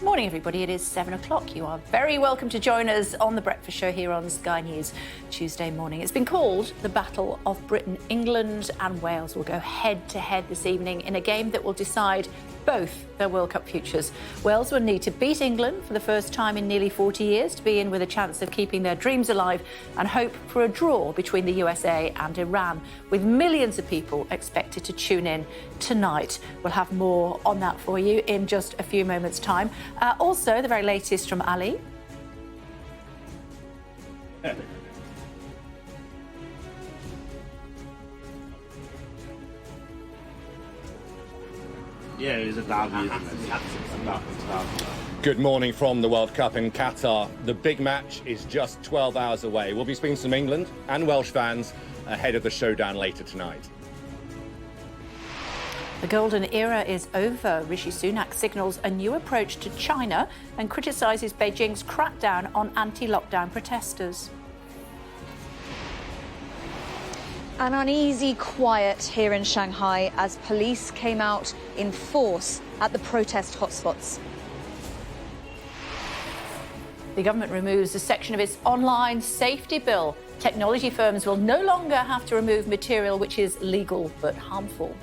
Morning, everybody. It is 7 o'clock. You are very welcome to join us on The Breakfast Show here on Sky News Tuesday morning. It's been called the Battle of Britain. England and Wales will go head-to-head this evening in a game that will decide both their World Cup futures. Wales will need to beat England for the first time in nearly 40 years to be in with a chance of keeping their dreams alive and hope for a draw between the USA and Iran, with millions of people expected to tune in tonight. We'll have more on that for you in just a few moments' time. Also, the very latest from Ali. Yeah, it was a derby. Good morning from the World Cup in Qatar. The big match is just 12 hours away. We'll be speaking to some England and Welsh fans ahead of the showdown later tonight. The golden era is over. Rishi Sunak signals a new approach to China and criticises Beijing's crackdown on anti-lockdown protesters. An uneasy quiet here in Shanghai as police came out in force at the protest hotspots. The government removes a section of its online safety bill. Technology firms will no longer have to remove material which is legal but harmful.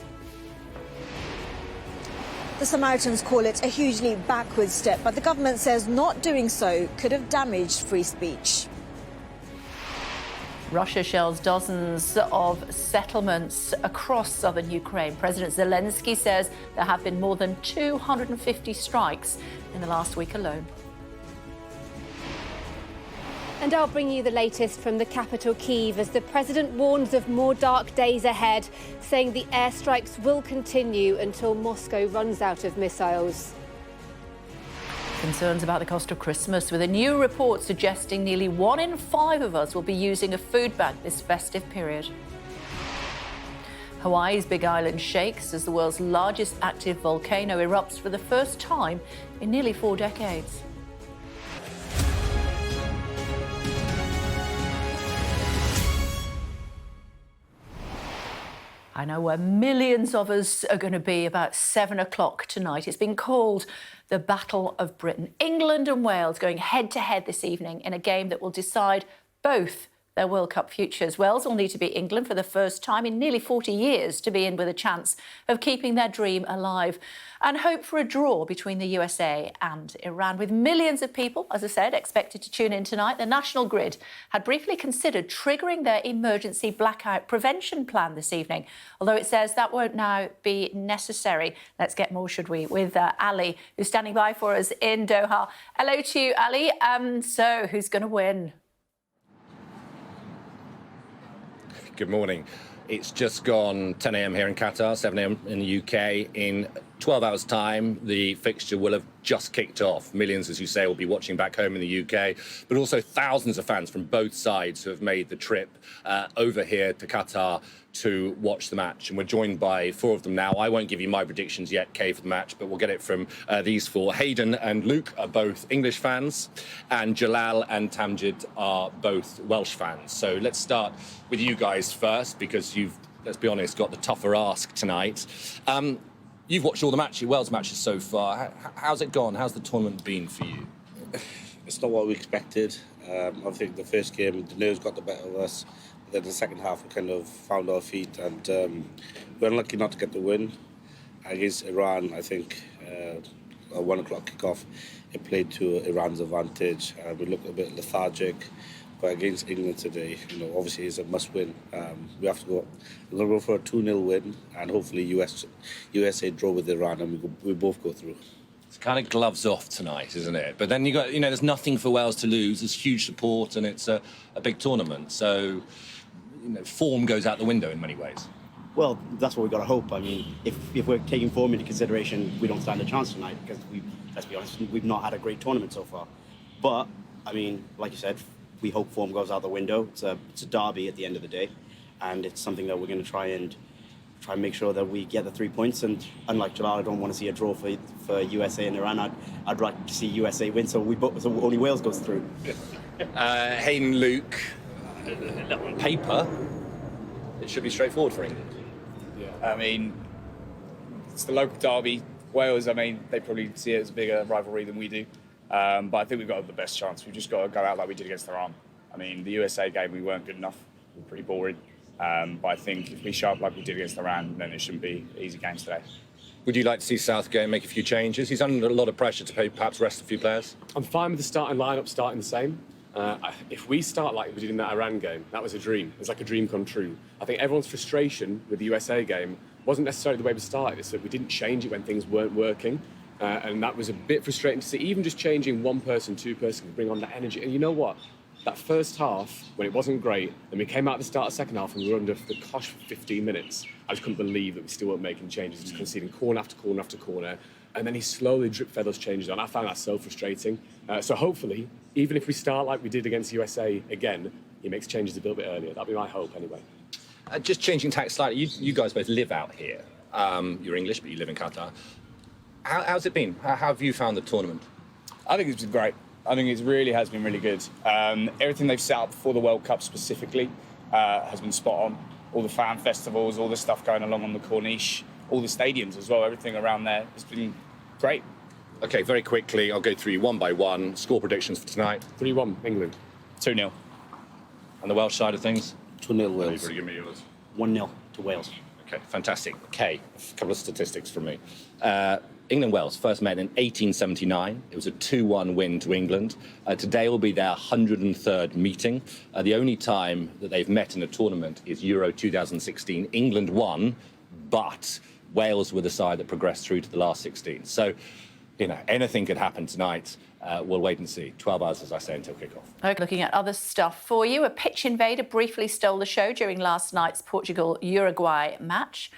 The Samaritans call it a hugely backward step, but the government says not doing so could have damaged free speech. Russia shells dozens of settlements across southern Ukraine. President Zelenskyy says there have been more than 250 strikes in the last week alone. And I'll bring you the latest from the capital, Kyiv, as the president warns of more dark days ahead, saying the airstrikes will continue until Moscow runs out of missiles. Concerns about the cost of Christmas, with a new report suggesting nearly 1 in 5 of us will be using a food bag this festive period. Hawaii's Big Island shakes as the world's largest active volcano erupts for the first time in nearly 4 decades. I know where millions of us are going to be about 7 o'clock tonight. It's been called the Battle of Britain. England and Wales going head-to-head this evening in a game that will decide both their World Cup futures. Wales will need to beat England for the first time in nearly 40 years to be in with a chance of keeping their dream alive and hope for a draw between the USA and Iran. With millions of people, as I said, expected to tune in tonight, the National Grid had briefly considered triggering their emergency blackout prevention plan this evening, although it says that won't now be necessary. Let's get more, should we, with Ali, who's standing by for us in Doha. Hello to you, Ali. So who's going to win? Good morning. It's just gone 10 a.m. here in Qatar, 7 a.m. in the UK. In 12 hours' time, the fixture will have just kicked off. Millions, as you say, will be watching back home in the UK, but also thousands of fans from both sides who have made the trip over here to Qatar to watch the match. And we're joined by 4 of them now. I won't give you my predictions yet, Kay, for the match, but we'll get it from these 4. Hayden and Luke are both English fans, and Jalal and Tamjid are both Welsh fans. So let's start with you guys first, because you've, let's be honest, got the tougher ask tonight. You've watched all the Wales matches so far. How's it gone? How's the tournament been for you? It's not what we expected. I think the first game, the nerves got the better of us. But then the second half, we kind of found our feet, and we're unlucky not to get the win. Against Iran, I think, a 1 o'clock kickoff, it played to Iran's advantage. We looked a bit lethargic. But against England today, obviously it's a must-win. We have to go. We're going to go for a 2-0 win, and hopefully USA draw with Iran, and we both go through. It's kind of gloves off tonight, isn't it? But then you got, there's nothing for Wales to lose. There's huge support, and it's a big tournament. So, form goes out the window in many ways. Well, that's what we've got to hope. I mean, if we're taking form into consideration, we don't stand a chance tonight because let's be honest, we've not had a great tournament so far. But I mean, like you said, we hope form goes out the window. It's a derby at the end of the day, and it's something that we're going to try and make sure that we get the 3 points. And unlike Jalal, I don't want to see a draw for USA and Iran. I'd like to see USA win, so only Wales goes through. Hayden, Luke, on paper, it should be straightforward for England. Yeah, I mean, it's the local derby. Wales, I mean, they probably see it as a bigger rivalry than we do. But I think we've got the best chance. We've just got to go out like we did against Iran. I mean, the USA game, we weren't good enough. We were pretty boring. But I think if we show up like we did against Iran, then it shouldn't be easy games today. Would you like to see Southgate make a few changes? He's under a lot of pressure to perhaps rest a few players. I'm fine with the starting lineup starting the same. If we start like we did in that Iran game, that was a dream. It was like a dream come true. I think everyone's frustration with the USA game wasn't necessarily the way we started. It's that we didn't change it when things weren't working. And that was a bit frustrating to see. Even just changing one person, two person, could bring on that energy. And you know what? That first half, when it wasn't great, then we came out at the start of the second half and we were under the cosh for 15 minutes. I just couldn't believe that we still weren't making changes, just conceding corner after corner after corner. And then he slowly drip-fed those changes on. I found that so frustrating. So hopefully, even if we start like we did against USA again, he makes changes a little bit earlier. That'd be my hope anyway. Just changing tack slightly, you guys both live out here. You're English, but you live in Qatar. How's it been? How have you found the tournament? I think it's been great. I think it really has been really good. Everything they've set up for the World Cup specifically has been spot on. All the fan festivals, all the stuff going along on the Corniche, all the stadiums as well, everything around there has been great. OK, very quickly, I'll go through you one by one. Score predictions for tonight. 3-1, England. 2-0. And the Welsh side of things? 2-0 Wales. You've already given me yours. 1-0 to Wales. OK, fantastic. OK, a couple of statistics from me. England-Wales first met in 1879. It was a 2-1 win to England. Today will be their 103rd meeting. The only time that they've met in a tournament is Euro 2016. England won, but Wales were the side that progressed through to the last 16. So, you know, anything could happen tonight. We'll wait and see. 12 hours, as I say, until kick-off. Okay, looking at other stuff for you. A pitch invader briefly stole the show during last night's Portugal-Uruguay match.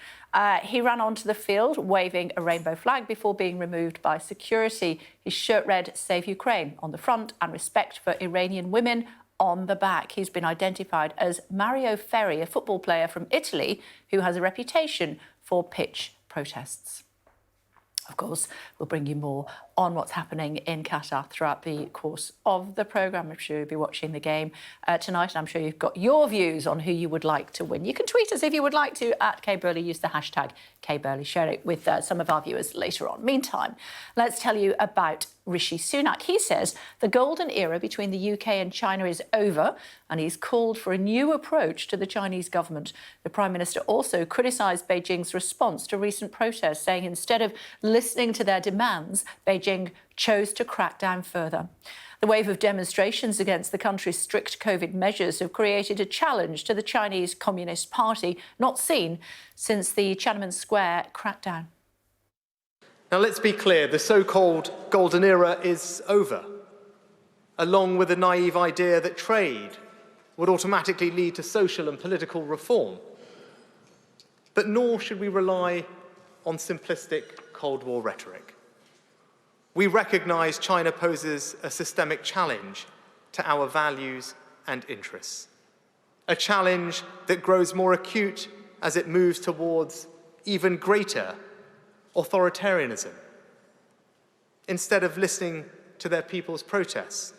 He ran onto the field waving a rainbow flag before being removed by security. His shirt read "Save Ukraine" on the front and "Respect for Iranian women" on the back. He's been identified as Mario Ferri, a football player from Italy who has a reputation for pitch protests. Of course, we'll bring you more on what's happening in Qatar throughout the course of the programme. I'm sure you'll be watching the game tonight, and I'm sure you've got your views on who you would like to win. You can tweet us if you would like to at @KBurley. Use the hashtag #KBurley. Share it with some of our viewers later on. Meantime, let's tell you about Rishi Sunak. He says the golden era between the UK and China is over, and he's called for a new approach to the Chinese government. The Prime Minister also criticised Beijing's response to recent protests, saying instead of listening to their demands, Beijing chose to crack down further. The wave of demonstrations against the country's strict COVID measures have created a challenge to the Chinese Communist Party, not seen since the Tiananmen Square crackdown. Now, let's be clear, the so-called golden era is over, along with the naive idea that trade would automatically lead to social and political reform. But nor should we rely on simplistic Cold War rhetoric. We recognise China poses a systemic challenge to our values and interests, a challenge that grows more acute as it moves towards even greater authoritarianism. Instead of listening to their people's protests,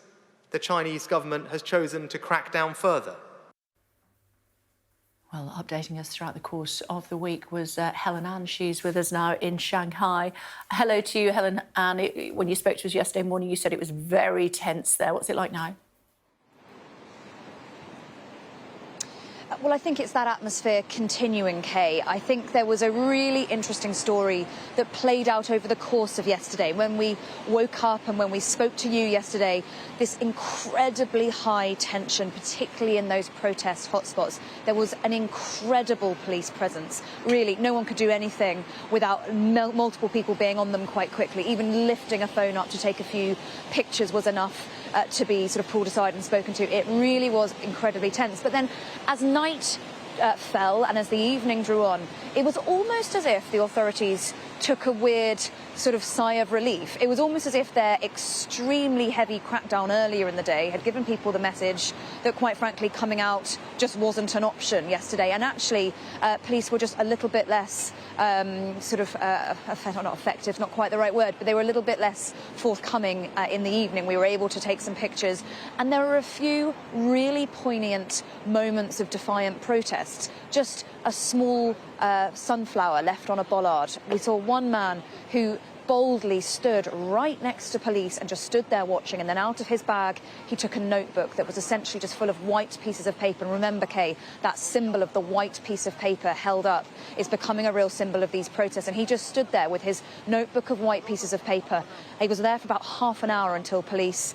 the Chinese government has chosen to crack down further. Well, updating us throughout the course of the week was Helen Ann. She's with us now in Shanghai. Hello to you, Helen Ann. When you spoke to us yesterday morning, you said it was very tense there. What's it like now? Well, I think it's that atmosphere continuing, Kay. I think there was a really interesting story that played out over the course of yesterday. When we woke up and when we spoke to you yesterday, this incredibly high tension, particularly in those protest hotspots. There was an incredible police presence. Really, no one could do anything without multiple people being on them quite quickly. Even lifting a phone up to take a few pictures was enough to be sort of pulled aside and spoken to. It really was incredibly tense. But then as night fell and as the evening drew on, it was almost as if the authorities took a weird sort of sigh of relief. It was almost as if their extremely heavy crackdown earlier in the day had given people the message that, quite frankly, coming out just wasn't an option yesterday. And actually, police were just a little bit less not effective, not quite the right word, but they were a little bit less forthcoming in the evening. We were able to take some pictures, and there were a few really poignant moments of defiant protest. Just a small sunflower left on a bollard. We saw one man who boldly stood right next to police and just stood there watching, and then out of his bag he took a notebook that was essentially just full of white pieces of paper. And remember, Kay, that symbol of the white piece of paper held up is becoming a real symbol of these protests, and he just stood there with his notebook of white pieces of paper. He was there for about half an hour until police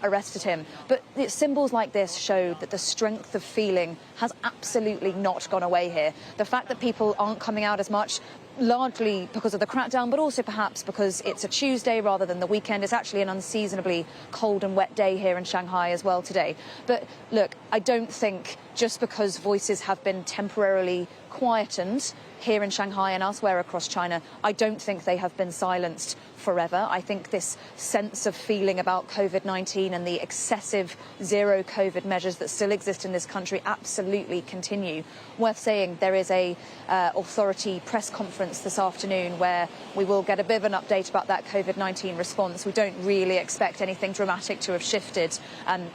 arrested him. But symbols like this show that the strength of feeling has absolutely not gone away here. The fact that people aren't coming out as much, largely because of the crackdown, but also perhaps because it's a Tuesday rather than the weekend. It's actually an unseasonably cold and wet day here in Shanghai as well today. But look, I don't think just because voices have been temporarily quietened here in Shanghai and elsewhere across China, I don't think they have been silenced forever. I think this sense of feeling about COVID-19 and the excessive zero COVID measures that still exist in this country absolutely continue. Worth saying, there is a authority press conference this afternoon where we will get a bit of an update about that COVID-19 response. We don't really expect anything dramatic to have shifted,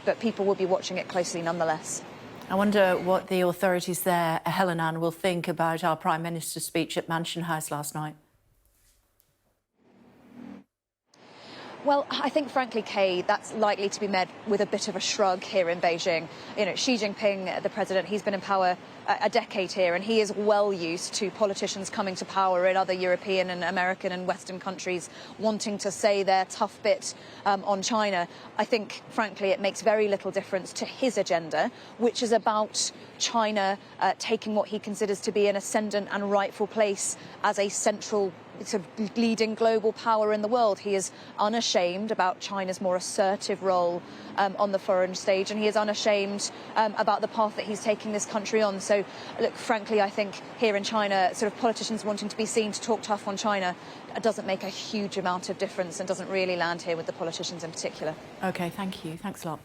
but people will be watching it closely nonetheless. I wonder what the authorities there, Helen Ann, will think about our Prime Minister's speech at Mansion House last night. Well, I think, frankly, Kay, that's likely to be met with a bit of a shrug here in Beijing. You know, Xi Jinping, the president, he's been in power a decade here, and he is well used to politicians coming to power in other European and American and Western countries wanting to say their tough bit on China. I think, frankly, it makes very little difference to his agenda, which is about China taking what he considers to be an ascendant and rightful place as a central sort of leading global power in the world. He is unashamed about China's more assertive role on the foreign stage, and he is unashamed about the path that he's taking this country on. So, look, frankly, I think here in China, sort of politicians wanting to be seen to talk tough on China doesn't make a huge amount of difference and doesn't really land here with the politicians in particular. OK, thank you. Thanks a lot.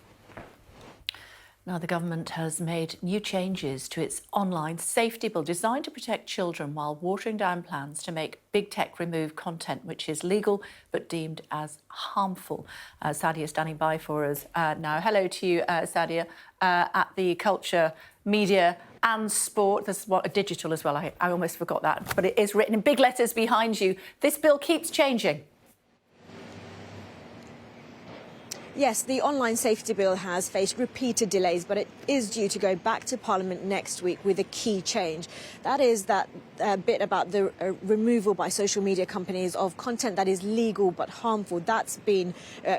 Now, the government has made new changes to its online safety bill designed to protect children while watering down plans to make big tech remove content which is legal but deemed as harmful. Sadia is standing by for us now. Hello to you, Sadia, at the Culture, Media and Sport. There's digital as well. I almost forgot that, but it is written in big letters behind you. This bill keeps changing. Yes, the online safety bill has faced repeated delays, but it is due to go back to Parliament next week with a key change. That is that bit about the removal by social media companies of content that is legal but harmful. That's been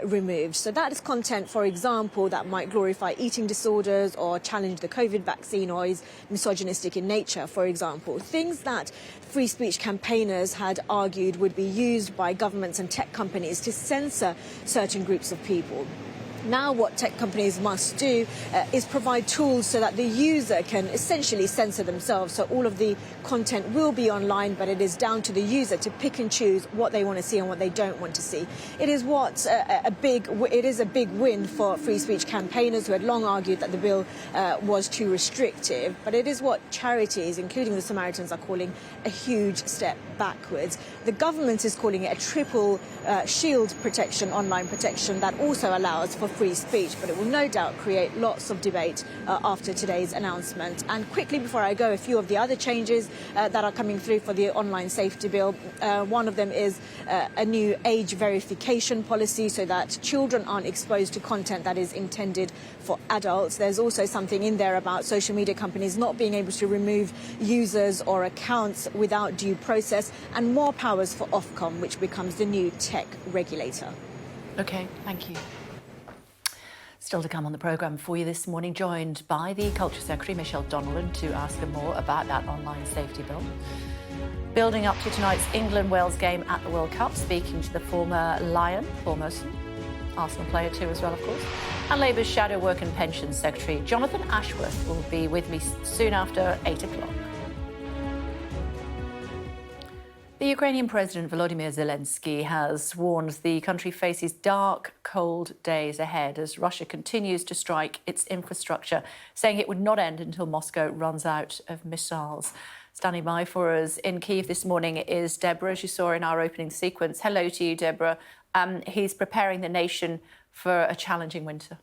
removed. So that is content, for example, that might glorify eating disorders or challenge the COVID vaccine or is misogynistic in nature, for example. Things that free speech campaigners had argued would be used by governments and tech companies to censor certain groups of people. Now what tech companies must do is provide tools so that the user can essentially censor themselves. So all of the content will be online, but it is down to the user to pick and choose what they want to see and what they don't want to see. It is a big win for free speech campaigners who had long argued that the bill was too restrictive. But it is what charities, including the Samaritans, are calling a huge step backwards. The government is calling it a triple shield protection, online protection, that also allows for free speech, but it will no doubt create lots of debate after today's announcement. And quickly, before I go, a few of the other changes that are coming through for the online safety bill. One of them is a new age verification policy so that children aren't exposed to content that is intended for adults. There's also something in there about social media companies not being able to remove users or accounts without due process, and more powers for Ofcom, which becomes the new tech regulator. OK, thank you. Still to come on the programme for you this morning, joined by the Culture Secretary, Michelle Donnellan, to ask her more about that online safety bill. Building up to tonight's England-Wales game at the World Cup, speaking to the former Lion, Paul Merson, Arsenal player too as well, of course, and Labour's Shadow Work and Pensions Secretary, Jonathan Ashworth, will be with me soon after 8 o'clock. The Ukrainian President Volodymyr Zelenskyy has warned the country faces dark, cold days ahead as Russia continues to strike its infrastructure, saying it would not end until Moscow runs out of missiles. Standing by for us in Kyiv this morning is Deborah, as you saw in our opening sequence. Hello to you, Deborah. He's preparing the nation for a challenging winter.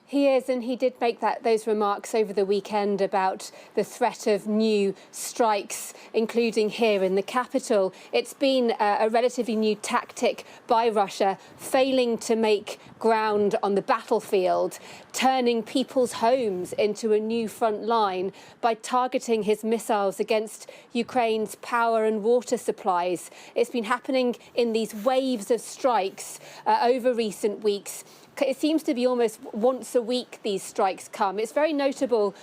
He is, and he did make those remarks over the weekend about the threat of new strikes, including here in the capital. It's been a relatively new tactic by Russia, failing to make ground on the battlefield, turning people's homes into a new front line by targeting his missiles against Ukraine's power and water supplies. It's been happening in these waves of strikes over recent weeks. It seems to be almost once a week these strikes come. It's very notable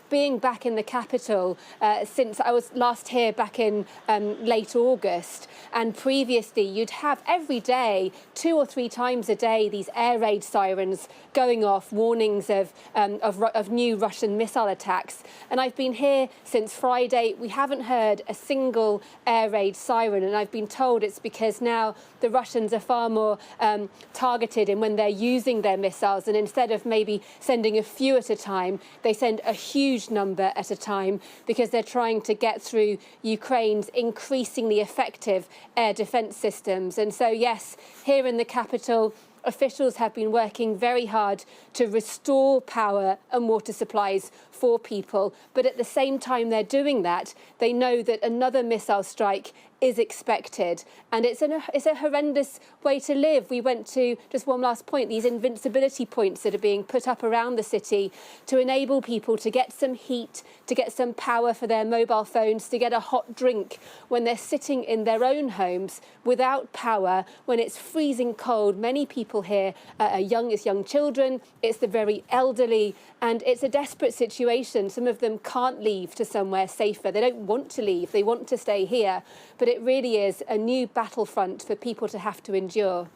being back in the capital since I was last here back in late August. And previously, you'd have every day, 2 or 3 times a day, these air raid sirens going off, warnings of new Russian missile attacks. And I've been here since Friday. We haven't heard a single air raid siren. And I've been told it's because now the Russians are far more targeted in when they're using their missiles, and instead of maybe sending a few at a time, they send a huge number at a time because they're trying to get through Ukraine's increasingly effective air defence systems. And so, yes, here in the capital, officials have been working very hard to restore power and water supplies for people. But at the same time they're doing that, they know that another missile strike is expected. And it's a horrendous way to live. We went to, just one last point, these invincibility points that are being put up around the city to enable people to get some heat, to get some power for their mobile phones, to get a hot drink when they're sitting in their own homes without power, when it's freezing cold. Many people here are young children, it's the very elderly, and it's a desperate situation. Some of them can't leave to somewhere safer. They don't want to leave, they want to stay here. But it really is a new battlefront for people to have to endure.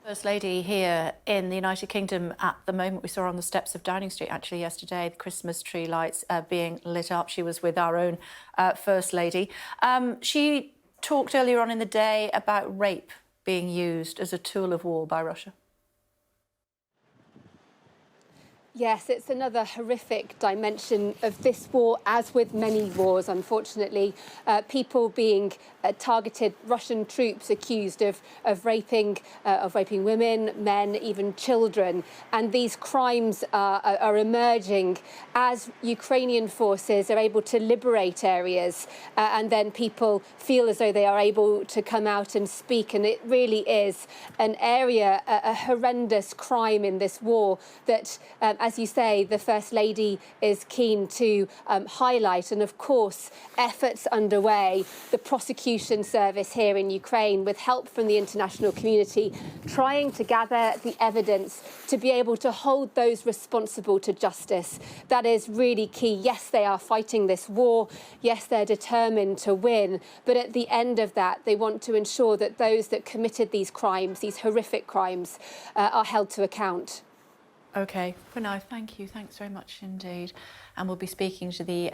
First Lady here in the United Kingdom at the moment. We saw her on the steps of Downing Street actually yesterday, the Christmas tree lights being lit up. She was with our own First Lady. She talked earlier on in the day about rape being used as a tool of war by Russia. Yes, it's another horrific dimension of this war, as with many wars, unfortunately. People being targeted, Russian troops accused of raping women, men, even children. And these crimes are emerging as Ukrainian forces are able to liberate areas. And then people feel as though they are able to come out and speak. And it really is an area, a horrendous crime in this war that, as you say, the First Lady is keen to highlight. And of course, efforts underway, the prosecution service here in Ukraine, with help from the international community, trying to gather the evidence to be able to hold those responsible to justice. That is really key. Yes, they are fighting this war. Yes, they're determined to win. But at the end of that, they want to ensure that those that committed these crimes, these horrific crimes, are held to account. OK. Pranav, thank you. Thanks very much indeed. And we'll be speaking to the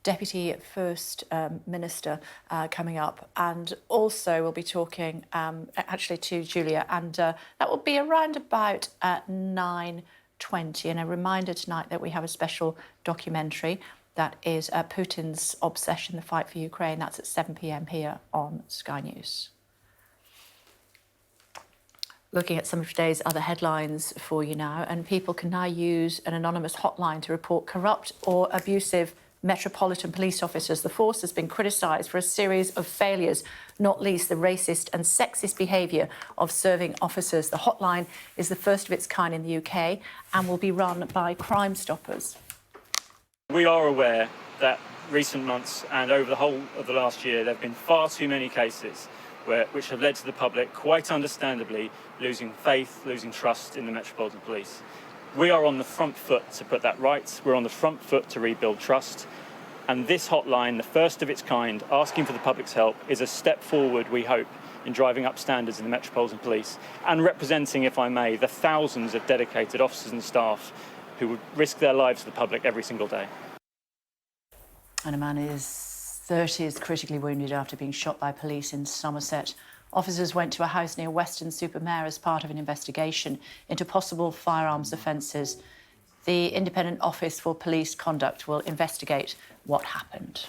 Deputy First Minister coming up. And also we'll be talking actually to Julia. And that will be around about 9:20. And a reminder tonight that we have a special documentary that is Putin's Obsession, the Fight for Ukraine. That's at 7 p.m. here on Sky News. Looking at some of today's other headlines for you now, and people can now use an anonymous hotline to report corrupt or abusive Metropolitan Police officers. The force has been criticised for a series of failures, not least the racist and sexist behaviour of serving officers. The hotline is the first of its kind in the UK and will be run by Crime Stoppers. We are aware that recent months and over the whole of the last year, there have been far too many cases which have led to the public, quite understandably, losing faith, losing trust in the Metropolitan Police. We are on the front foot to put that right. We're on the front foot to rebuild trust. And this hotline, the first of its kind, asking for the public's help, is a step forward, we hope, in driving up standards in the Metropolitan Police and representing, if I may, the thousands of dedicated officers and staff who would risk their lives to the public every single day. And a man is 30 critically wounded after being shot by police in Somerset. Officers went to a house near Weston-super-Mare as part of an investigation into possible firearms offences. The Independent Office for Police Conduct will investigate what happened.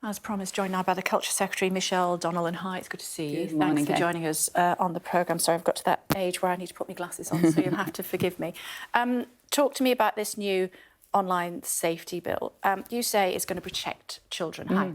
As promised, joined now by the Culture Secretary, Michelle Donnellan. Hi, it's good to see you. Good morning, Thanks for joining us on the programme. Sorry, I've got to that age where I need to put my glasses on, so you'll have to forgive me. Talk to me about this new online safety bill. You say it's going to protect children. How?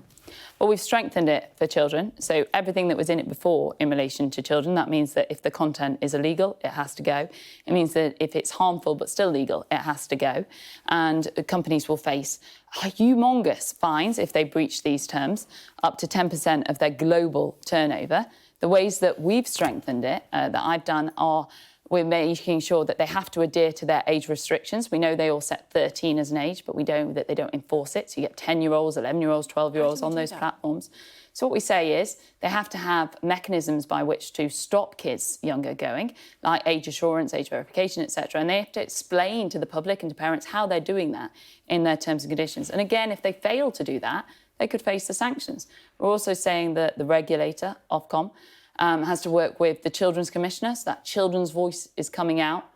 Well, we've strengthened it for children. So everything that was in it before in relation to children, that means that if the content is illegal, it has to go. It means that if it's harmful but still legal, it has to go. And companies will face humongous fines if they breach these terms, up to 10% of their global turnover. The ways that we've strengthened it, that I've done, are we're making sure that they have to adhere to their age restrictions. We know they all set 13 as an age, but we know that they don't enforce it. So you get 10-year-olds, 11-year-olds, 12-year-olds on those platforms. So what we say is they have to have mechanisms by which to stop kids younger going, like age assurance, age verification, etc. And they have to explain to the public and to parents how they're doing that in their terms and conditions. And again, if they fail to do that, they could face the sanctions. We're also saying that the regulator, Ofcom, has to work with the Children's Commissioner, so that children's voice is coming out.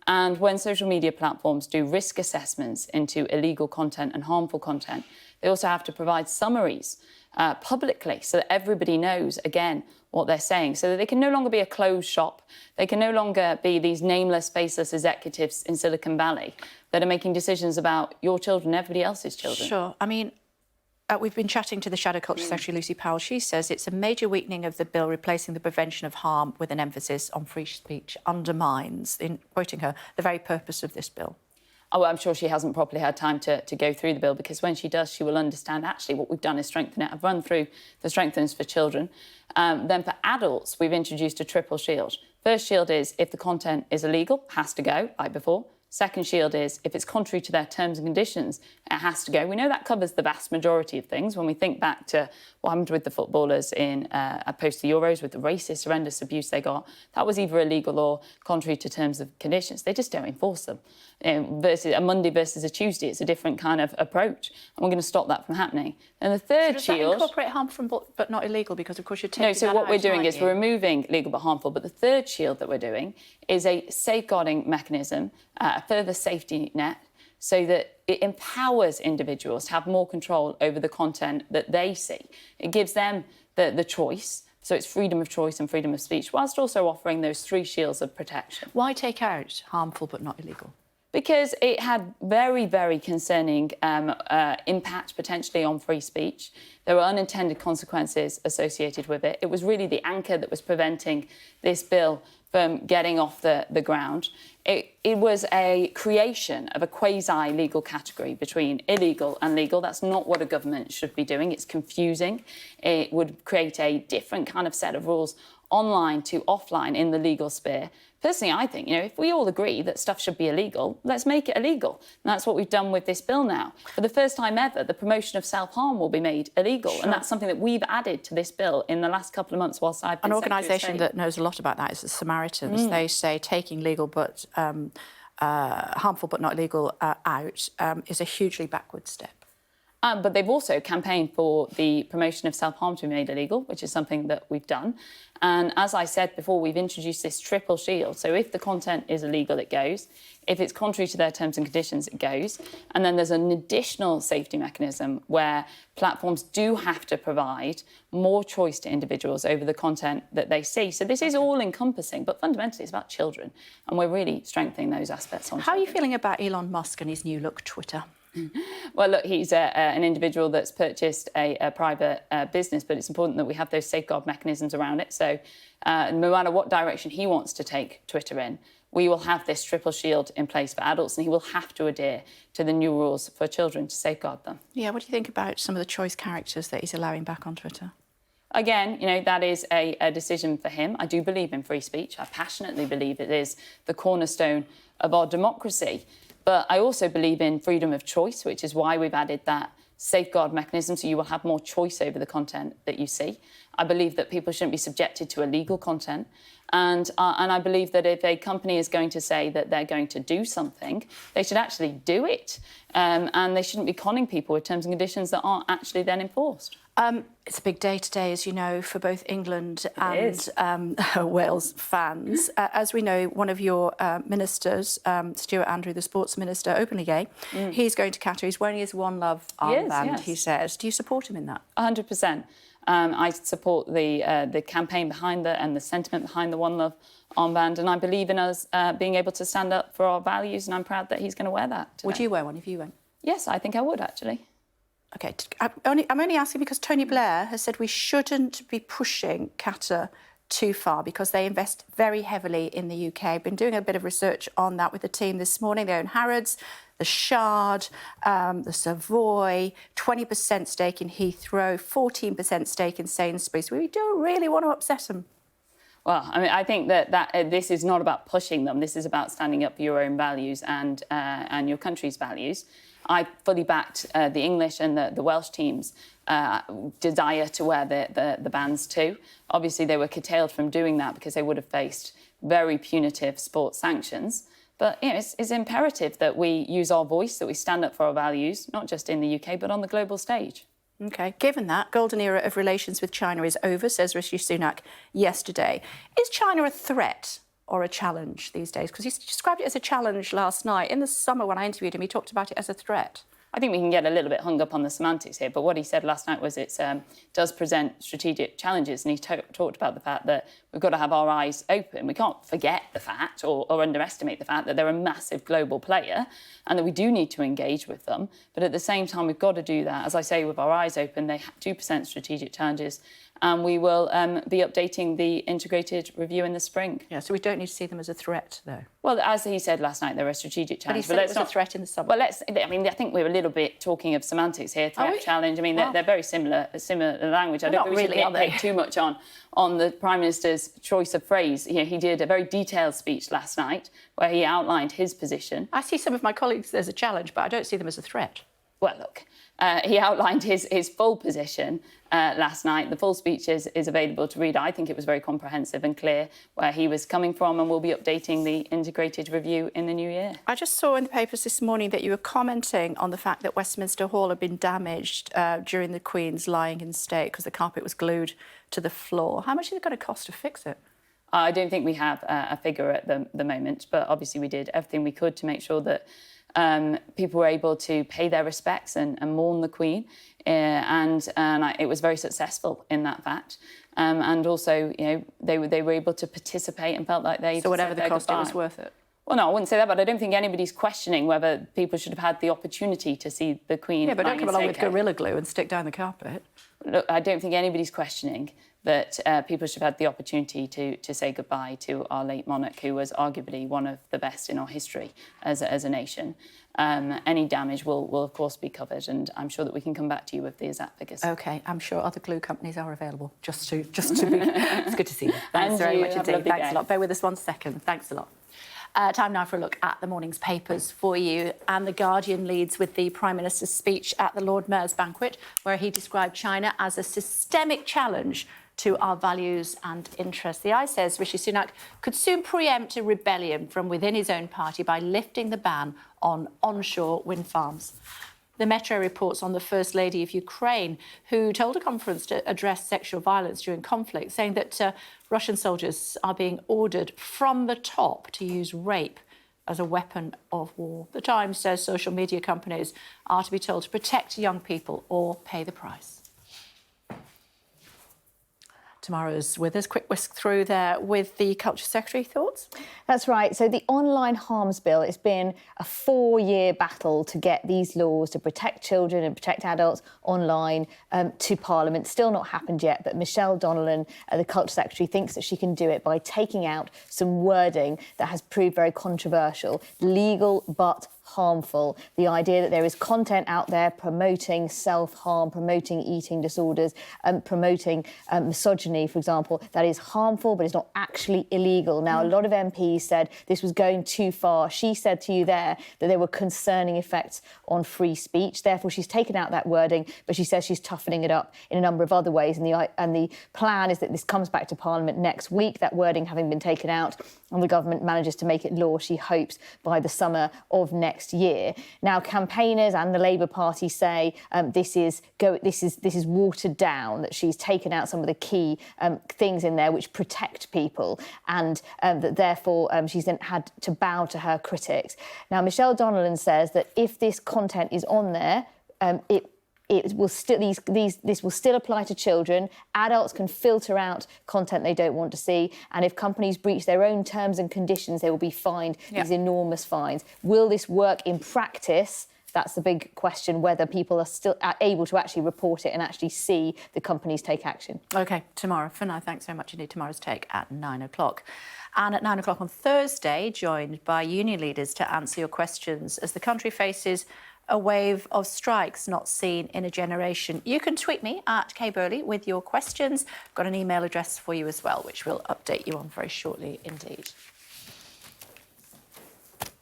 And when social media platforms do risk assessments into illegal content and harmful content, they also have to provide summaries publicly so that everybody knows, again, what they're saying, so that they can no longer be a closed shop. They can no longer be these nameless, faceless executives in Silicon Valley that are making decisions about your children and everybody else's children. Sure. I mean, we've been chatting to the Shadow Culture Secretary, Lucy Powell. She says it's a major weakening of the bill, replacing the prevention of harm with an emphasis on free speech undermines, in quoting her, the very purpose of this bill. Oh, well, I'm sure she hasn't properly had time to go through the bill, because when she does, she will understand actually what we've done is strengthen it. I've run through the strengthens for children. Then for adults, we've introduced a triple shield. First shield is if the content is illegal, has to go, like before. Second shield is if it's contrary to their terms and conditions, it has to go. We know that covers the vast majority of things. When we think back to what happened with the footballers in post the Euros with the racist, horrendous abuse they got, that was either illegal or contrary to terms and conditions. They just don't enforce them. Versus a Monday versus a Tuesday, it's a different kind of approach, and we're going to stop that from happening. And the third does shield... that incorporate harmful but not illegal? Because, of course, you're taking No, so that what out, we're doing is aren't you? we're removing legal but harmful, but the third shield that we're doing is a safeguarding mechanism, a further safety net, so that it empowers individuals to have more control over the content that they see. It gives them the choice, so it's freedom of choice and freedom of speech, whilst also offering those three shields of protection. Why take out harmful but not illegal? Because it had very, very concerning impact potentially on free speech. There were unintended consequences associated with it. It was really the anchor that was preventing this bill from getting off the ground. It was a creation of a quasi-legal category between illegal and legal. That's not what a government should be doing. It's confusing. It would create a different kind of set of rules online to offline in the legal sphere. Personally, I think, if we all agree that stuff should be illegal, let's make it illegal. And that's what we've done with this bill now. For the first time ever, the promotion of self-harm will be made illegal. Sure. And that's something that we've added to this bill in the last couple of months whilst I've been An organisation that knows a lot about that is the Samaritans. They say taking legal but harmful but not illegal out is a hugely backward step. But they've also campaigned for the promotion of self-harm to be made illegal, which is something that we've done. And as I said before, we've introduced this triple shield. So if the content is illegal, it goes. If it's contrary to their terms and conditions, it goes. And then there's an additional safety mechanism where platforms do have to provide more choice to individuals over the content that they see. So this is all-encompassing, but fundamentally it's about children. And we're really strengthening those aspects on How are you feeling about Elon Musk and his new look, Twitter? Well, look, he's an individual that's purchased a private business, but it's important that we have those safeguard mechanisms around it. So no matter what direction he wants to take Twitter in, we will have this triple shield in place for adults, and he will have to adhere to the new rules for children to safeguard them. Yeah, what do you think about some of the choice characters that he's allowing back on Twitter? Again, that is a decision for him. I do believe in free speech. I passionately believe it is the cornerstone of our democracy. But I also believe in freedom of choice, which is why we've added that safeguard mechanism, so you will have more choice over the content that you see. I believe that people shouldn't be subjected to illegal content. And I believe that if a company is going to say that they're going to do something, they should actually do it. And they shouldn't be conning people with terms and conditions that aren't actually then enforced. It's a big day today, as you know, for both England and Wales fans. As we know, one of your ministers, Stuart Andrew, the sports minister, openly gay, he's going to Qatar. He's wearing his One Love armband, he says. Do you support him in that? 100%. I support the campaign behind that and the sentiment behind the One Love armband, and I believe in us being able to stand up for our values, and I'm proud that he's going to wear that today. Would you wear one if you went? Yes, I think I would, actually. OK, I'm only asking because Tony Blair has said we shouldn't be pushing Qatar too far because they invest very heavily in the UK. I've been doing a bit of research on that with the team this morning. They own Harrods, the Shard, the Savoy, 20% stake in Heathrow, 14% stake in Sainsbury's. We don't really want to upset them. Well, I mean, I think that this is not about pushing them. This is about standing up for your own values and your country's values. I fully backed the English and the Welsh teams' desire to wear the bands too. Obviously, they were curtailed from doing that because they would have faced very punitive sports sanctions. But you know, it's imperative that we use our voice, that we stand up for our values, not just in the UK, but on the global stage. OK, given that, golden era of relations with China is over, says Rishi Sunak yesterday. Is China a threat or a challenge these days? Because he described it as a challenge last night. In the summer, when I interviewed him, he talked about it as a threat. I think we can get a little bit hung up on the semantics here, but what he said last night was it does present strategic challenges, and he talked about the fact that we've got to have our eyes open. We can't forget the fact or underestimate the fact that they're a massive global player and that we do need to engage with them. But at the same time, we've got to do that, as I say, with our eyes open. They do present strategic challenges, and we will be updating the integrated review in the spring. Yeah, so we don't need to see them as a threat, though. Well, as he said last night, they're a strategic challenge. But he said it was a threat in the summer. Well, I think we're a little bit talking of semantics here. Threat, challenge. I mean, they're very similar language. I don't think we should get paid too much on the Prime Minister's choice of phrase. You know, he did a very detailed speech last night where he outlined his position. I see some of my colleagues as a challenge, but I don't see them as a threat. Well, look, he outlined his full position last night. The full speech is available to read. I think it was very comprehensive and clear where he was coming from, and we'll be updating the integrated review in the new year. I just saw in the papers this morning that you were commenting on the fact that Westminster Hall had been damaged during the Queen's lying in state because the carpet was glued to the floor. How much is it going to cost to fix it? I don't think we have a figure at the moment, but obviously we did everything we could to make sure that people were able to pay their respects and mourn the Queen, and it was very successful in that fact. And also, you know, they were able to participate and felt like they. So whatever the cost, it was worth it. Well, no, I wouldn't say that, but I don't think anybody's questioning whether people should have had the opportunity to see the Queen. Yeah, but don't come along with Gorilla Glue and stick down the carpet. Look, I don't think anybody's questioning that people should have had the opportunity to say goodbye to our late monarch, who was arguably one of the best in our history as a nation. Any damage will of course be covered, and I'm sure that we can come back to you with the exact figures. OK, I'm sure other glue companies are available. Just to be. It's good to see you. Thanks very much indeed. Thanks a lot. Bear with us 1 second. Thanks a lot. Time now for a look at the morning's papers for you. And The Guardian leads with the Prime Minister's speech at the Lord Mayor's banquet, where he described China as a systemic challenge to our values and interests. The Eye says Rishi Sunak could soon preempt a rebellion from within his own party by lifting the ban on onshore wind farms. The Metro reports on the First Lady of Ukraine, who told a conference to address sexual violence during conflict, saying that Russian soldiers are being ordered from the top to use rape as a weapon of war. The Times says social media companies are to be told to protect young people or pay the price. Tomorrow's with us. Quick whisk through there with the Culture Secretary. Thoughts? That's right. So the online harms bill, it's been a 4-year battle to get these laws to protect children and protect adults online to Parliament. Still not happened yet, but Michelle Donnellan, the Culture Secretary, thinks that she can do it by taking out some wording that has proved very controversial. Legal but harmful. The idea that there is content out there promoting self-harm, promoting eating disorders, promoting misogyny, for example, that is harmful but is not actually illegal. Now, a lot of MPs said this was going too far. She said to you there that there were concerning effects on free speech. Therefore, she's taken out that wording, but she says she's toughening it up in a number of other ways. And the plan is that this comes back to Parliament next week, that wording having been taken out, and the government manages to make it law, she hopes, by the summer of next year. Now, campaigners and the Labour Party say this is watered down, that she's taken out some of the key things in there which protect people, and that therefore she's then had to bow to her critics. Now, Michelle Donnellan says that if this content is on there, it will still this will still apply to children. Adults can filter out content they don't want to see, and if companies breach their own terms and conditions, they will be fined these enormous fines. Will this work in practice? That's the big question, whether people are still able to actually report it and actually see the companies take action. OK, Tamara, for now, thanks so much indeed. Tamara's take at 9 o'clock. And at 9 o'clock on Thursday, joined by union leaders to answer your questions as the country faces a wave of strikes not seen in a generation. You can tweet me at Burley with your questions. Got an email address for you as well, which we'll update you on very shortly indeed.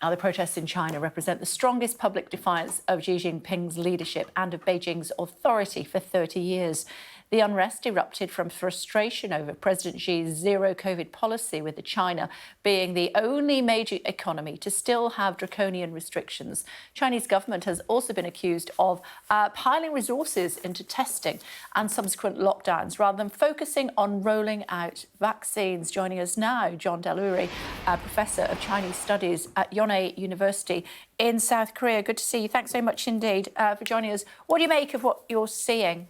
Now, the protests in China represent the strongest public defiance of Xi Jinping's leadership and of Beijing's authority for 30 years. The unrest erupted from frustration over President Xi's zero-COVID policy, with China being the only major economy to still have draconian restrictions. Chinese government has also been accused of piling resources into testing and subsequent lockdowns rather than focusing on rolling out vaccines. Joining us now, John Deluri, Professor of Chinese Studies at Yonsei University in South Korea. Good to see you. Thanks so much indeed for joining us. What do you make of what you're seeing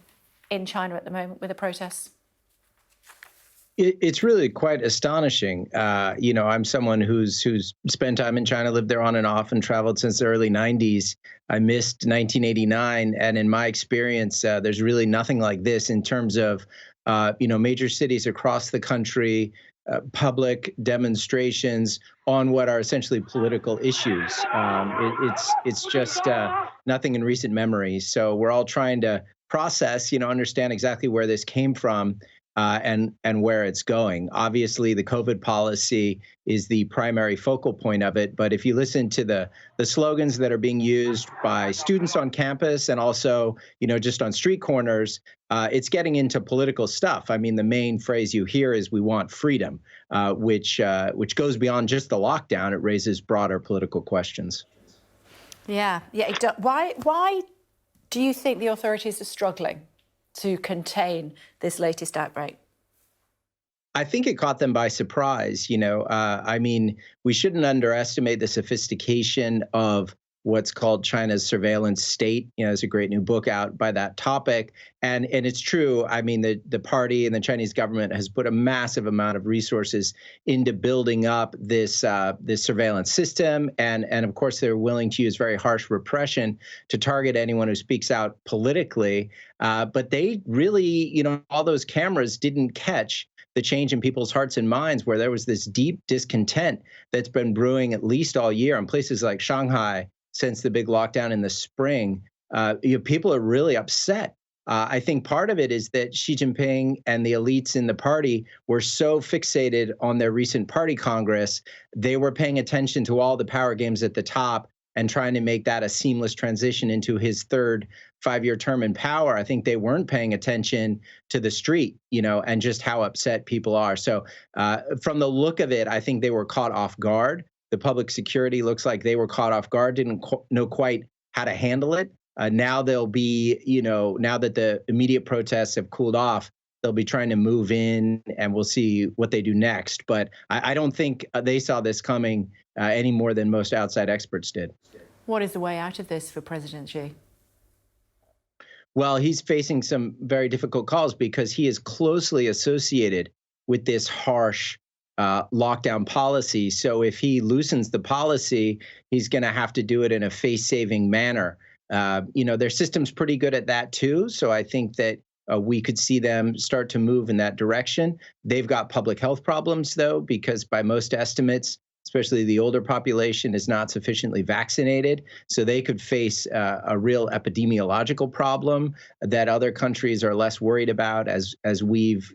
in China at the moment with the protests? It's really quite astonishing. I'm someone who's spent time in China, lived there on and off, and traveled since the early 90s. I missed 1989, and in my experience, there's really nothing like this in terms of, major cities across the country, public demonstrations on what are essentially political issues. It's just nothing in recent memory. So we're all trying to process, understand exactly where this came from and where it's going. Obviously, the COVID policy is the primary focal point of it. But if you listen to the slogans that are being used by students on campus and also, just on street corners, it's getting into political stuff. I mean, the main phrase you hear is "we want freedom," which goes beyond just the lockdown. It raises broader political questions. Yeah. Why do you think the authorities are struggling to contain this latest outbreak? I think it caught them by surprise. We shouldn't underestimate the sophistication of what's called China's surveillance state. There's a great new book out by that topic. And it's true. I mean, the party and the Chinese government has put a massive amount of resources into building up this surveillance system. And of course, they're willing to use very harsh repression to target anyone who speaks out politically. But they really, all those cameras didn't catch the change in people's hearts and minds, where there was this deep discontent that's been brewing at least all year in places like Shanghai since the big lockdown in the spring. People are really upset. I think part of it is that Xi Jinping and the elites in the party were so fixated on their recent party congress, they were paying attention to all the power games at the top and trying to make that a seamless transition into his third 5-year term in power. I think they weren't paying attention to the street, and just how upset people are. So from the look of it, I think they were caught off guard. The public security looks like they were caught off guard, didn't know quite how to handle it. Now they'll be, now that the immediate protests have cooled off, they'll be trying to move in, and we'll see what they do next. But I don't think they saw this coming any more than most outside experts did. What is the way out of this for President Xi? Well, he's facing some very difficult calls because he is closely associated with this harsh lockdown policy. So if he loosens the policy, he's going to have to do it in a face-saving manner. Their system's pretty good at that too. So I think that we could see them start to move in that direction. They've got public health problems, though, because by most estimates, especially the older population, is not sufficiently vaccinated. So they could face a real epidemiological problem that other countries are less worried about as we've,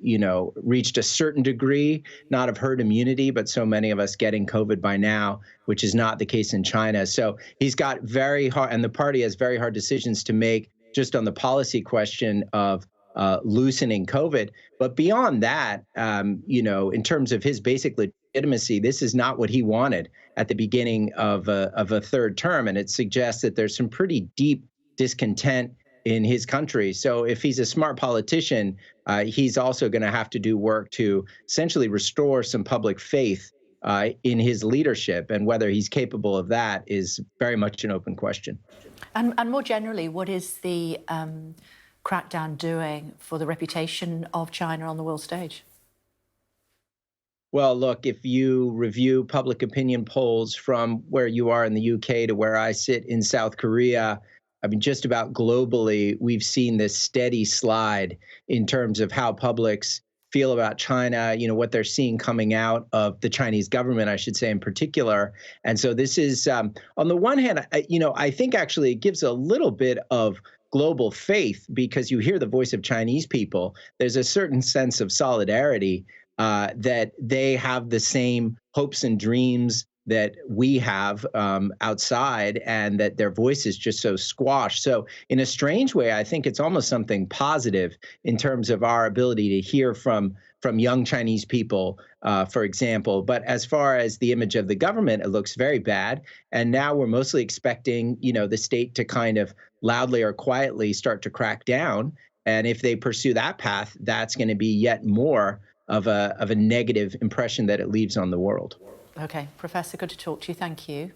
reached a certain degree, not of herd immunity, but so many of us getting COVID by now, which is not the case in China. So he's got very hard, and the party has very hard decisions to make just on the policy question of loosening COVID. But beyond that, in terms of his basic legitimacy, this is not what he wanted at the beginning of a third term. And it suggests that there's some pretty deep discontent in his country. So if he's a smart politician, he's also going to have to do work to essentially restore some public faith in his leadership. And whether he's capable of that is very much an open question. And more generally, what is the crackdown doing for the reputation of China on the world stage? Well, look, if you review public opinion polls from where you are in the UK to where I sit in South Korea, I mean, just about globally, we've seen this steady slide in terms of how publics feel about China, what they're seeing coming out of the Chinese government, I should say, in particular. And so this is, on the one hand, I think actually it gives a little bit of global faith because you hear the voice of Chinese people. There's a certain sense of solidarity that they have the same hopes and dreams that we have outside, and that their voice is just so squashed. So in a strange way, I think it's almost something positive in terms of our ability to hear from young Chinese people, for example. But as far as the image of the government, it looks very bad. And now we're mostly expecting, the state to kind of loudly or quietly start to crack down. And if they pursue that path, that's going to be yet more of a negative impression that it leaves on the world. OK, Professor, good to talk to you. Thank you.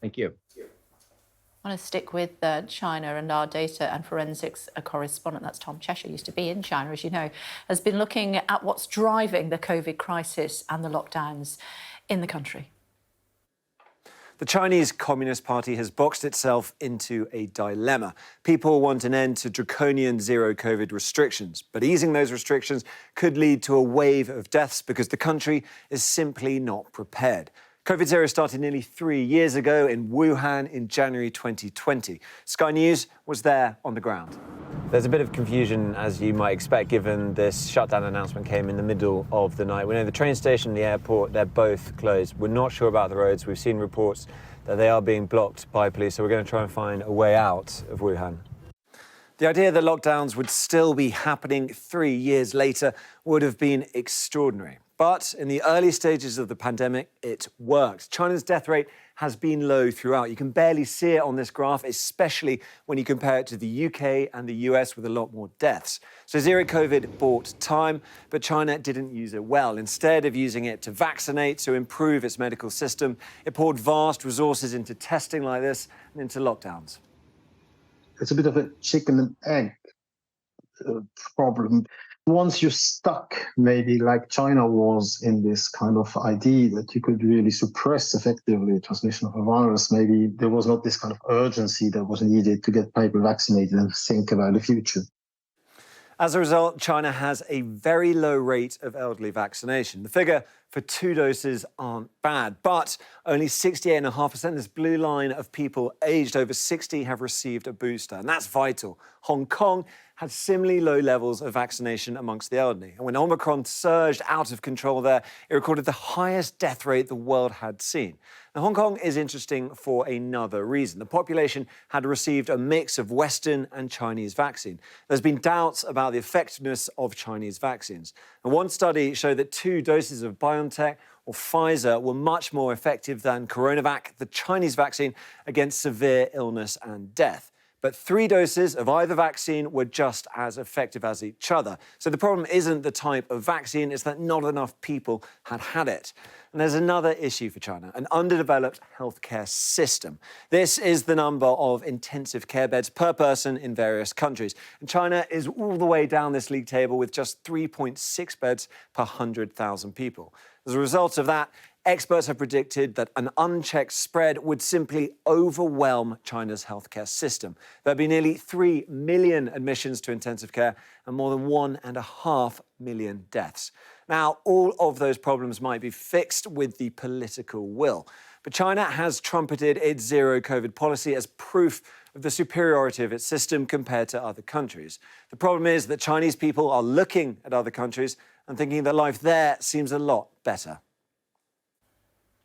Thank you. I want to stick with China, and our data and forensics correspondent, that's Tom Cheshire, used to be in China, as you know, has been looking at what's driving the COVID crisis and the lockdowns in the country. The Chinese Communist Party has boxed itself into a dilemma. People want an end to draconian zero-COVID restrictions, but easing those restrictions could lead to a wave of deaths because the country is simply not prepared. COVID zero started nearly 3 years ago in Wuhan in January 2020. Sky News was there on the ground. There's a bit of confusion, as you might expect, given this shutdown announcement came in the middle of the night. We know the train station and the airport, they're both closed. We're not sure about the roads. We've seen reports that they are being blocked by police, so we're going to try and find a way out of Wuhan. The idea that lockdowns would still be happening 3 years later would have been extraordinary. But in the early stages of the pandemic, it worked. China's death rate has been low throughout. You can barely see it on this graph, especially when you compare it to the UK and the US with a lot more deaths. So zero COVID bought time, but China didn't use it well. Instead of using it to vaccinate, to improve its medical system, it poured vast resources into testing like this and into lockdowns. It's a bit of a chicken and egg problem. Once you're stuck, maybe like China was in this kind of idea that you could really suppress effectively transmission of a virus, maybe there was not this kind of urgency that was needed to get people vaccinated and think about the future. As a result, China has a very low rate of elderly vaccination. The figure for 2 doses aren't bad, but only 68.5%, this blue line of people aged over 60 have received a booster, and that's vital. Hong Kong had similarly low levels of vaccination amongst the elderly. And when Omicron surged out of control there, it recorded the highest death rate the world had seen. Now, Hong Kong is interesting for another reason. The population had received a mix of Western and Chinese vaccine. There's been doubts about the effectiveness of Chinese vaccines. And one study showed that 2 doses of BioNTech or Pfizer were much more effective than CoronaVac, the Chinese vaccine, against severe illness and death. But 3 doses of either vaccine were just as effective as each other. So the problem isn't the type of vaccine, it's that not enough people had had it. And there's another issue for China, an underdeveloped healthcare system. This is the number of intensive care beds per person in various countries. And China is all the way down this league table with just 3.6 beds per 100,000 people. As a result of that, Experts have predicted that an unchecked spread would simply overwhelm China's healthcare system. There'll be nearly 3 million admissions to intensive care and more than 1.5 million deaths. Now, all of those problems might be fixed with the political will. But China has trumpeted its zero-COVID policy as proof of the superiority of its system compared to other countries. The problem is that Chinese people are looking at other countries and thinking that life there seems a lot better.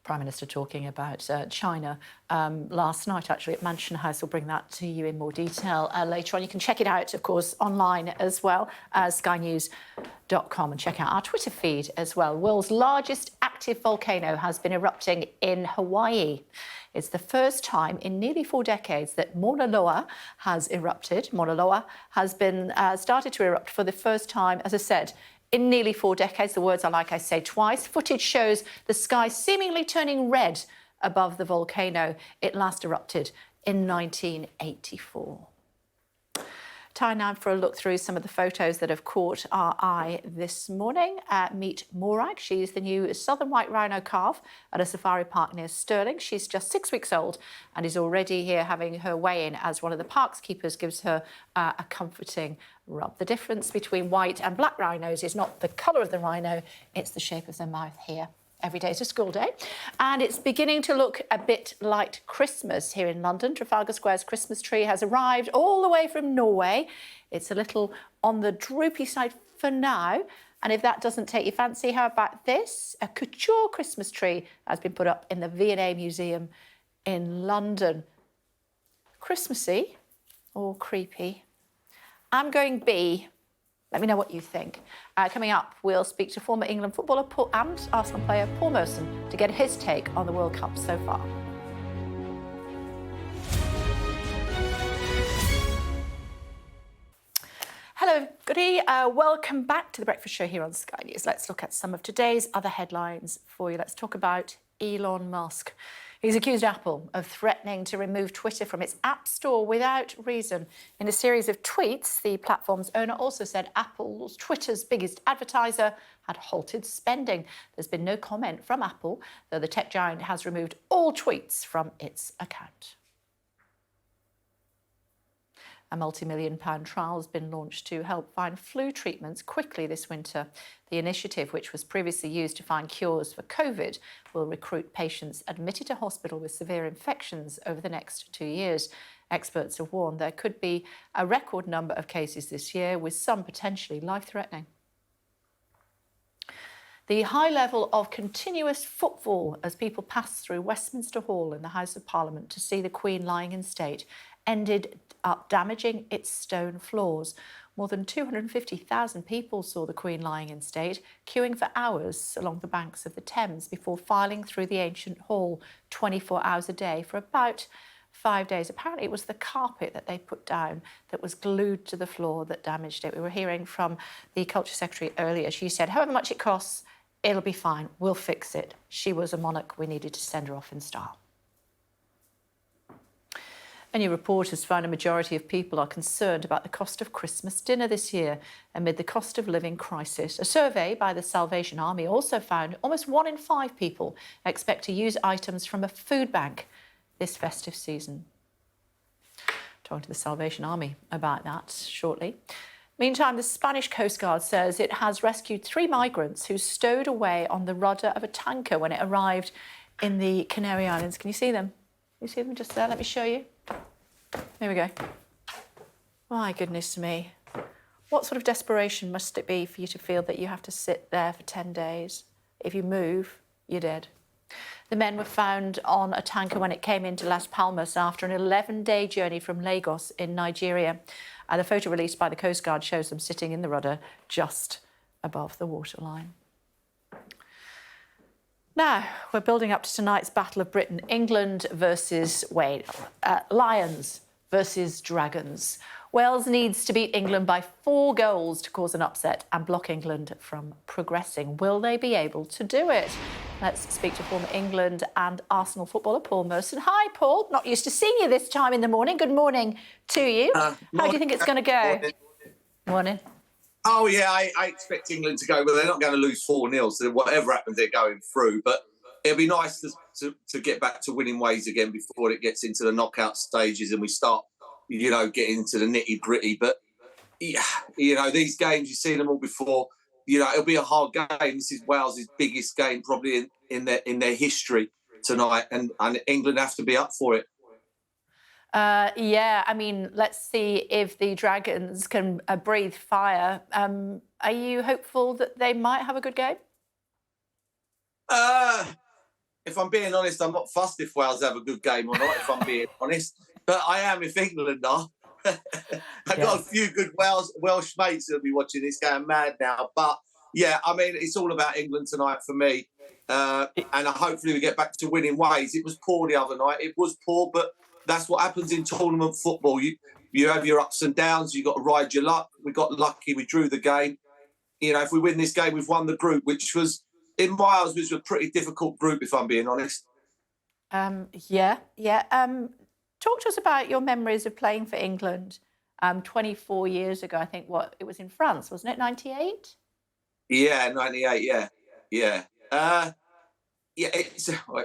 Prime Minister talking about China last night, actually, at Mansion House. We'll bring that to you in more detail later on. You can check it out, of course, online as well as skynews.com, and check out our Twitter feed as well. World's largest active volcano has been erupting in Hawaii. It's the first time in nearly 4 decades that Mauna Loa has erupted. Mauna Loa has been started to erupt for the first time, as I said, in nearly 4 decades. The words are like I say twice. Footage shows the sky seemingly turning red above the volcano. It last erupted in 1984. Time now for a look through some of the photos that have caught our eye this morning. Meet Morag. She's the new southern white rhino calf at a safari park near Stirling. She's just 6 weeks old and is already here having her weigh in as one of the park's keepers gives her a comforting rub. The difference between white and black rhinos is not the colour of the rhino, it's the shape of their mouth here. Every day is a school day. And it's beginning to look a bit like Christmas here in London. Trafalgar Square's Christmas tree has arrived all the way from Norway. It's a little on the droopy side for now. And if that doesn't take your fancy, how about this? A couture Christmas tree has been put up in the V&A Museum in London. Christmassy or creepy? I'm going B. Let me know what you think. Coming up, we'll speak to former England footballer and Arsenal player Paul Merson to get his take on the World Cup so far. Hello, everybody. Welcome back to the Breakfast Show here on Sky News. Let's look at some of today's other headlines for you. Let's talk about Elon Musk. He's accused Apple of threatening to remove Twitter from its App Store without reason. In a series of tweets, the platform's owner also said Apple's Twitter's biggest advertiser had halted spending. There's been no comment from Apple, though the tech giant has removed all tweets from its account. A multi-million-pound trial has been launched to help find flu treatments quickly this winter. The initiative, which was previously used to find cures for COVID, will recruit patients admitted to hospital with severe infections over the next 2 years. Experts have warned there could be a record number of cases this year, with some potentially life-threatening. The high level of continuous footfall as people passed through Westminster Hall in the House of Parliament to see the Queen lying in state ended up damaging its stone floors. More than 250,000 people saw the Queen lying in state, queuing for hours along the banks of the Thames before filing through the ancient hall 24 hours a day for about 5 days. Apparently it was the carpet that they put down that was glued to the floor that damaged it. We were hearing from the Culture Secretary earlier. She said, however much it costs, it'll be fine. We'll fix it. She was a monarch. We needed to send her off in style. A new report has found a majority of people are concerned about the cost of Christmas dinner this year amid the cost of living crisis. A survey by the Salvation Army also found almost 1 in 5 people expect to use items from a food bank this festive season. Talking to the Salvation Army about that shortly. Meantime, the Spanish Coast Guard says it has rescued 3 migrants who stowed away on the rudder of a tanker when it arrived in the Canary Islands. Can you see them? You see them just there? Let me show you. Here we go. My goodness me. What sort of desperation must it be for you to feel that you have to sit there for 10 days? If you move, you're dead. The men were found on a tanker when it came into Las Palmas after an 11-day journey from Lagos in Nigeria. The photo released by the Coast Guard shows them sitting in the rudder just above the waterline. Now, we're building up to tonight's Battle of Britain. England versus Wales. Lions versus Dragons. Wales needs to beat England by 4 goals to cause an upset and block England from progressing. Will they be able to do it? Let's speak to former England and Arsenal footballer Paul Merson. Hi, Paul. Not used to seeing you this time in the morning. Good morning to you. How do you think it's going to go? Morning. Oh, yeah, I expect England to go, but they're not going to lose 4-0, so whatever happens, they're going through. But it'll be nice to get back to winning ways again before it gets into the knockout stages and we start, getting into the nitty gritty. But these games, you've seen them all before. It'll be a hard game. This is Wales' biggest game probably in their history tonight, and England have to be up for it. Yeah, I mean, let's see if the Dragons can breathe fire. Are you hopeful that they might have a good game? If I'm being honest, I'm not fussed if Wales have a good game or not, if I'm being honest. But I am if England are. I've got a few good Welsh mates who'll be watching this going mad now. But, yeah, I mean, it's all about England tonight for me. And hopefully we get back to winning ways. It was poor the other night. It was poor, but that's what happens in tournament football. You have your ups and downs. You've got to ride your luck. We got lucky. We drew the game. If we win this game, we've won the group, which was, in my eyes, was a pretty difficult group, if I'm being honest. Yeah. Talk to us about your memories of playing for England 24 years ago. I think it was in France, wasn't it? 98? Yeah, 98. Yeah.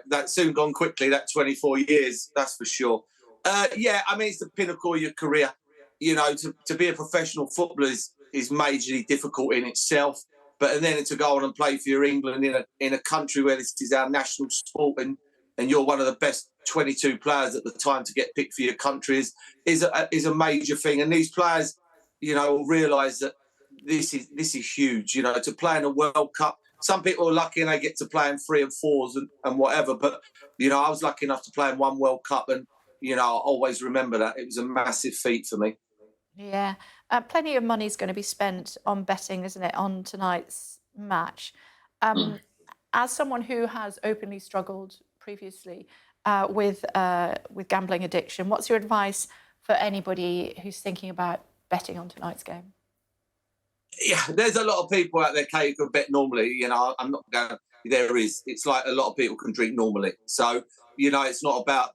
That's soon gone quickly. That 24 years, that's for sure. I mean, it's the pinnacle of your career. To be a professional footballer is majorly difficult in itself. But then to go on and play for your England in a country where this is our national sport and you're one of the best 22 players at the time to get picked for your country is a major thing. And these players, will realise that this is huge. To play in a World Cup. Some people are lucky and they get to play in 3 and 4s and whatever. But I was lucky enough to play in one World Cup, and I'll always remember that. It was a massive feat for me. Yeah. Plenty of money is going to be spent on betting, isn't it, on tonight's match. As someone who has openly struggled previously with gambling addiction, what's your advice for anybody who's thinking about betting on tonight's game? Yeah, there's a lot of people out there, Kate, who can bet normally. I'm not going. There is. It's like a lot of people can drink normally. So it's not about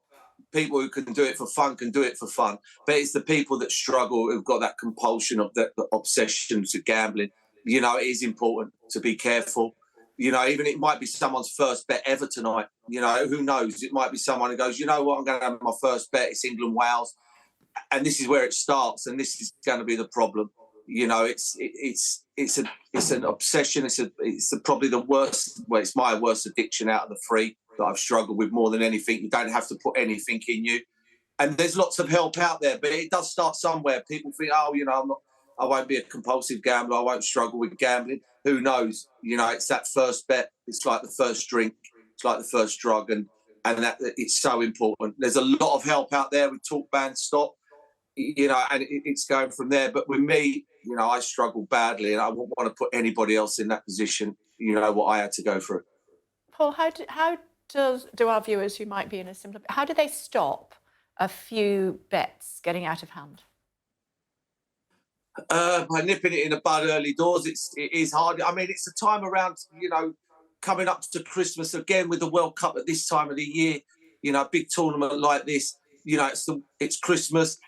people who can do it for fun can do it for fun, but it's the people that struggle, who've got that compulsion of the obsession to gambling. It is important to be careful. Even it might be someone's first bet ever tonight. Who knows? It might be someone who goes, I'm going to have my first bet. It's England, Wales, and this is where it starts, and this is going to be the problem. It's an obsession. It's probably the worst. Well, it's my worst addiction out of the 3 that I've struggled with more than anything. You don't have to put anything in you, and there's lots of help out there. But it does start somewhere. People think, I won't be a compulsive gambler. I won't struggle with gambling. Who knows? It's that first bet. It's like the first drink. It's like the first drug, and that it's so important. There's a lot of help out there with Talk Ban Stop. And it's going from there. But with me, I struggle badly, and I wouldn't want to put anybody else in that position. What I had to go through. Paul, how do our viewers who might be in a similar, how do they stop a few bets getting out of hand? By nipping it in the bud early doors. It is hard. I mean, it's a time around, coming up to Christmas again with the World Cup at this time of the year. A big tournament like this. It's Christmas.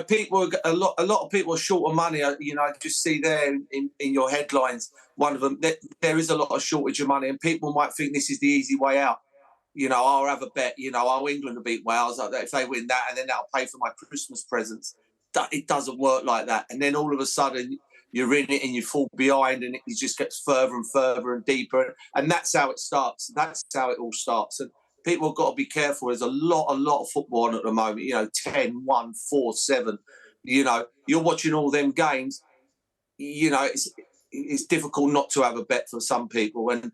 People, a lot of people are short of money. I just see there in your headlines, one of them, there is a lot of shortage of money, and people might think this is the easy way out. I'll have a bet, England will beat Wales if they win that, and then that'll pay for my Christmas presents. It doesn't work like that. And then all of a sudden you're in it and you fall behind, and it just gets further and further and deeper. And that's how it starts. That's how it all starts. And people have got to be careful. There's a lot of football on at the moment, 10-1, 4-7. You're watching all them games. It's difficult not to have a bet for some people. And,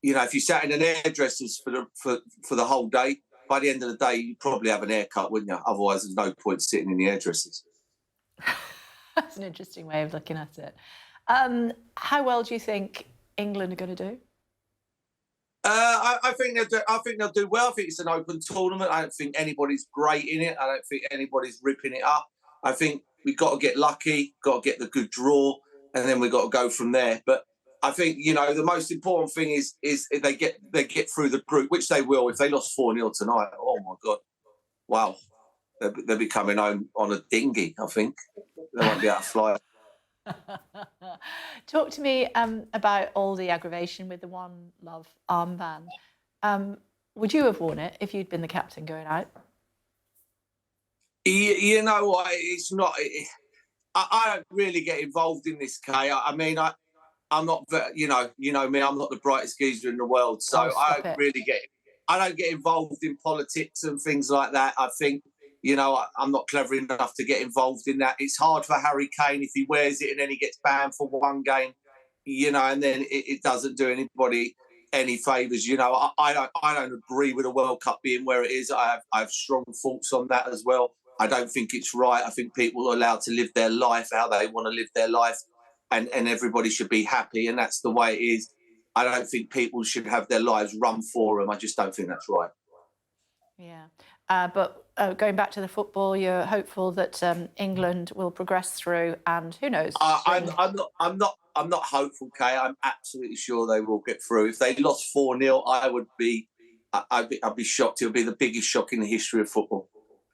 if you sat in an hairdresser's for the whole day, by the end of the day, you'd probably have an haircut, wouldn't you? Otherwise, there's no point sitting in the hairdressers. That's an interesting way of looking at it. How well do you think England are going to do? I think they'll do well. I think it's an open tournament. I don't think anybody's great in it. I don't think anybody's ripping it up. I think we've got to get lucky, got to get the good draw, and then we've got to go from there. But I think, the most important thing is if they get through the group, which they will. If they lost 4-0 tonight, oh my God, wow, they'll be coming home on a dinghy. I think they won't be able to fly. Talk to me about all the aggravation with the One Love armband. Would you have worn it if you'd been the captain going out? You know what? It's not. I don't really get involved in this, Kay. I mean, I'm not. You know me. I'm not the brightest geezer in the world, so I don't get involved in politics and things like that. I think, I'm not clever enough to get involved in that. It's hard for Harry Kane if he wears it and then he gets banned for one game, and then it doesn't do anybody any favours. I don't agree with the World Cup being where it is. I have strong thoughts on that as well. I don't think it's right. I think people are allowed to live their life how they want to live their life, and everybody should be happy, and that's the way it is. I don't think people should have their lives run for them. I just don't think that's right. Yeah. But going back to the football, you're hopeful that England will progress through, and who knows? I'm not hopeful, Kay. I'm absolutely sure they will get through. If they lost 4-0, I'd be shocked. It would be the biggest shock in the history of football.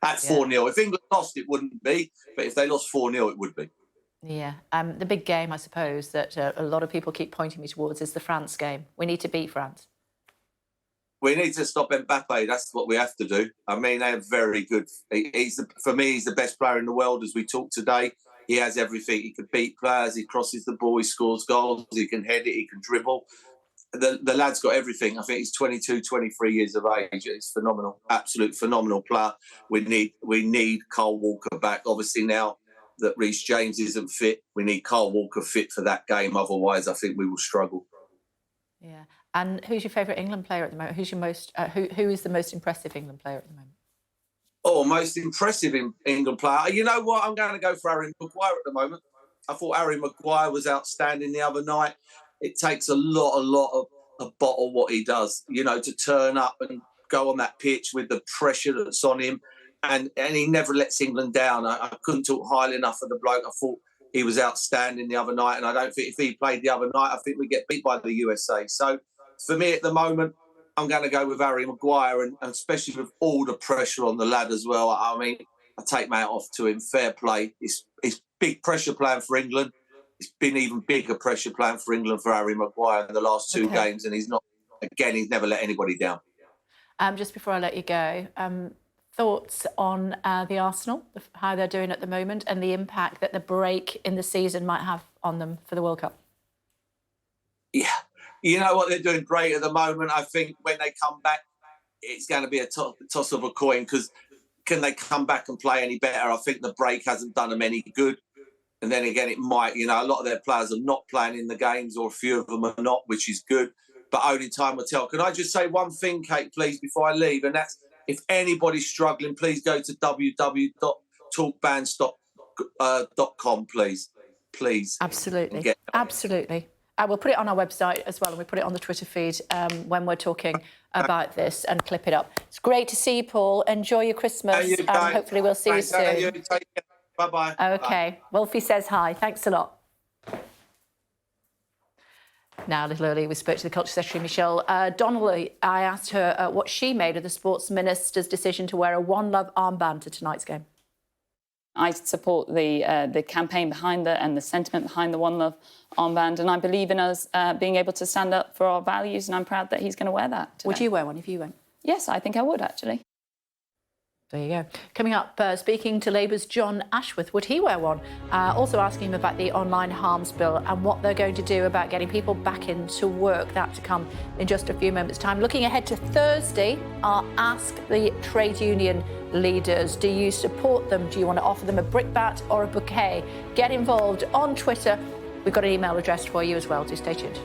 At 4-0. If England lost, it wouldn't be. But if they lost 4-0, it would be. Yeah. The big game, I suppose, that a lot of people keep pointing me towards is the France game. We need to beat France. We need to stop Mbappe. That's what we have to do. I mean, they're very good. For me, he's the best player in the world, as we talked today. He has everything. He can beat players. He crosses the ball. He scores goals. He can head it. He can dribble. The lad's got everything. I think he's 22, 23 years of age. He's phenomenal. Absolute phenomenal player. We need Kyle Walker back. Obviously, now that Reece James isn't fit, we need Kyle Walker fit for that game. Otherwise, I think we will struggle. Yeah. And who's your favourite England player at the moment? Who's your most? Who is the most impressive England player at the moment? Oh, most impressive England player. You know what? I'm going to go for Harry Maguire at the moment. I thought Harry Maguire was outstanding the other night. It takes a lot of bottle what he does, to turn up and go on that pitch with the pressure that's on him. And he never lets England down. I couldn't talk highly enough of the bloke. I thought he was outstanding the other night. And I don't think if he played the other night, I think we'd get beat by the USA. So for me at the moment, I'm going to go with Harry Maguire, and especially with all the pressure on the lad as well. I mean, I take my hat off to him. Fair play. It's big pressure playing for England. It's been even bigger pressure playing for England for Harry Maguire in the last two games, and he's never let anybody down. Just before I let you go, thoughts on the Arsenal, how they're doing at the moment, and the impact that the break in the season might have on them for the World Cup? Yeah. You know what? They're doing great at the moment. I think when they come back, it's going to be a toss of a coin, because can they come back and play any better? I think the break hasn't done them any good. And then again, it might, a lot of their players are not playing in the games, or a few of them are not, which is good. But only time will tell. Can I just say one thing, Kate, please, before I leave? And that's, if anybody's struggling, please go to www.talkbands.com, please. Please. Absolutely. Absolutely. We'll put it on our website as well, and we put it on the Twitter feed when we're talking about this, and clip it up. It's great to see you, Paul. Enjoy your Christmas. Hopefully we'll see you soon. Bye-bye. OK. Bye. Wolfie says hi. Thanks a lot. Now, a little earlier, we spoke to the Culture Secretary, Michelle Donnelly. I asked her what she made of the Sports Minister's decision to wear a One Love armband to tonight's game. I support the campaign behind that and the sentiment behind the One Love armband, and I believe in us being able to stand up for our values, and I'm proud that he's going to wear that today. Would you wear one if you went? Yes, I think I would, actually. There you go. Coming up, speaking to Labour's John Ashworth, would he wear one? Also asking him about the online harms bill and what they're going to do about getting people back into work. That to come in just a few moments' time. Looking ahead to Thursday, I'll ask the trade union leaders, do you support them? Do you want to offer them a brickbat or a bouquet? Get involved on Twitter. We've got an email address for you as well, so stay tuned.